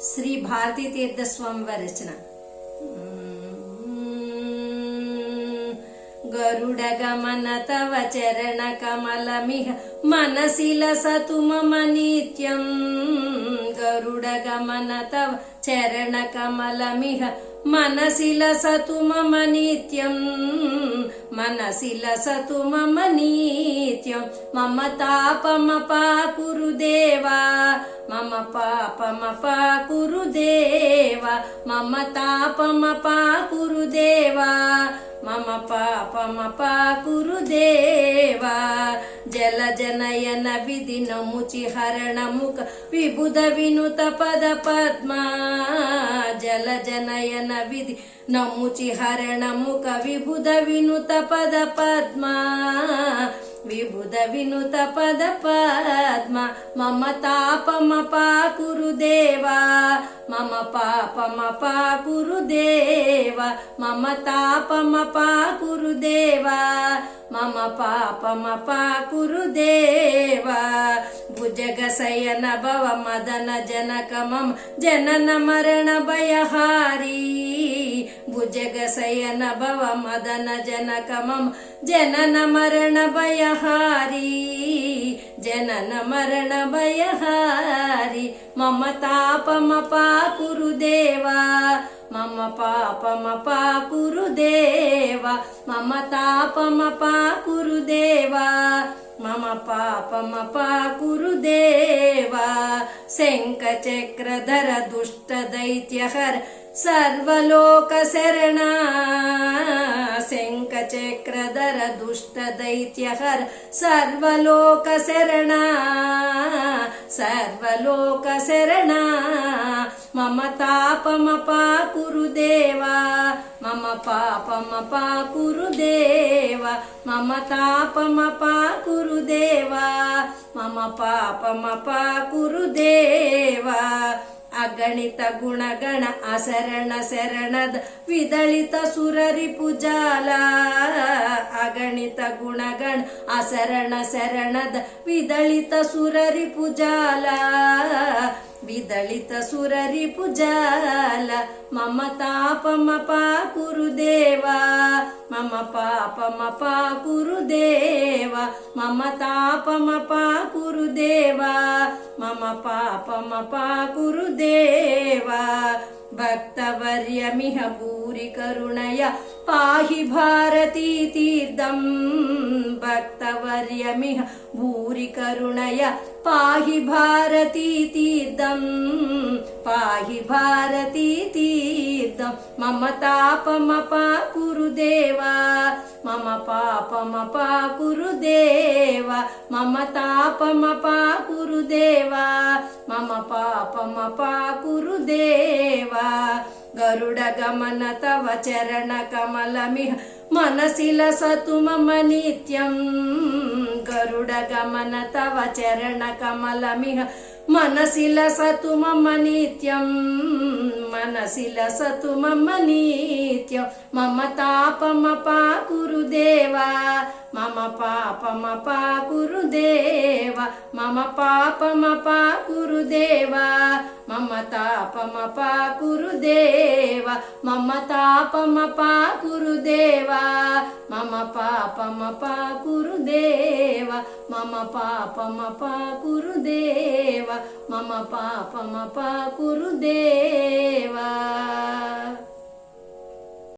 శ్రీ భారతీ తీర్థ స్వామి వారి రచన. గరుడ గమన తవ చరణ కమలమిహ మనసిల సతు మమ నిత్యం. గరుడ గమన తవ చరణ కమలమిహ మనసిల సతు మమ నిత్యం. మనసిల సతు మమ నిత్యం. మమ తాపమపాకురు దేవా, మమ పాపమపాకురు దేవా, మమ తాపమపాకురు దేవా, మమ పాపమపాకురు దేవా. జల జనయన విధి నముచి హరణ ముఖ విబుధ వినుత పద పద్మ. జల జనయన విధి నముచి హరణ ముఖ విబుధ వినుత పద పద్మ. విబుధ వినుత పద పద్మ. మమ తాపమపాకురు దేవా, మమ పాపమపాకురు దేవా, మమ తాపమపాకురు దేవా, మమ పాపమపాకురు దేవా. భుజగ శయన భవ మదన జనక మమ జనన మరణ భయహారీ. భుజగ శయన భవ మదన జనక మమ జనన మరణ భయహారీ. జనన మరణ భయహారీ. మమ తాపమపాకురు దేవా, మమ పాపమపాకురు దేవా, మమ తాపమపాకురు దేవా, మమ పాపమపాకురు దేవా. శంఖ చక్రధర దుష్ట దైత్యహర సర్వలోక శరణ. శంఖ చక్రధర దుష్ట దైత్యహర సర్వలోక శరణ. సర్వలోక శరణ. మమ తాపమపాకురు దేవా, మమ పాపమపాకురు దేవా, మమ తాపమపాకురు దేవా, మమ పాపమపాకురు దేవా. అగణిత గుణగణ అశరಣ శరణದ ವಿದಳಿತ ಸುರರಿ ಪುಜಾಲ. ಅಗಣಿತ ಗುಣಗಣ ಅಶರಣ ಶರಣದ ವಿದಳಿತ ಸುರರಿ ಪುಜಾಲ. ವಿದಳಿತ ಸುರರಿ ಪುಜಾಲ. ಮಮ ತಾಪಮಪಾಕುರು ದೇವಾ, ಮಮ ಪಾಪಮಪಾಕುರು ದೇವಾ, ಮಮ ತಾಪಮಪಾಕುರು ದೇವಾ, ಮಮ ಪಾಪಮಪಾಕುರು ದೇವಾ. ಭಕ್ತವರ್ಯಮಿಹ ಭೂರಿ ಕರುಣಯ ಪಾಹಿ ಭಾರತೀ ತೀರ್ಥಂ. ಭಕ್ತವರ್ಯಮಿಹ ಭೂರಿ ಕರುಣಯ ಪಾಹಿ ಭಾರತೀ ತೀರ್ಥಂ. ಪಾಹಿ ಭಾರತೀ ತೀರ್ಥಂ. ಮಮ ತಾಪಮಪಾಕುರು ದೇವಾ, ಮಮ ಪಾಪಮಪಾಕುರು ದೇವಾ, ಮಮ ತಾಪಮಪಾಕುರು ದೇವಾ, ಮಮ ಪಾಪಮಪಾಕುರು ದೇವಾ. ಗರುಡ ಗಮನ ತವ ಚರಣ ಕಮಲಮಿಹ మనసిల సతు మమ నిత్యం. గరుడ గమన తవ చరణ కమలమిహ మనసిల సతు మమ నిత్యం. మనసిల సతు మమ నిత్యం. మమ తాపమపాకురు దేవా, మమ పాపమపాకురు దేవా, మమ పాపమపాకురు దేవా, మమ తాపమపాకురు దేవా, మమ తాపమపాకురు దేవా, మమ పాపమపాకురు దేవా, మమ పాపమపాకురు దేవా, మమ పాపమపాకురు దేవా.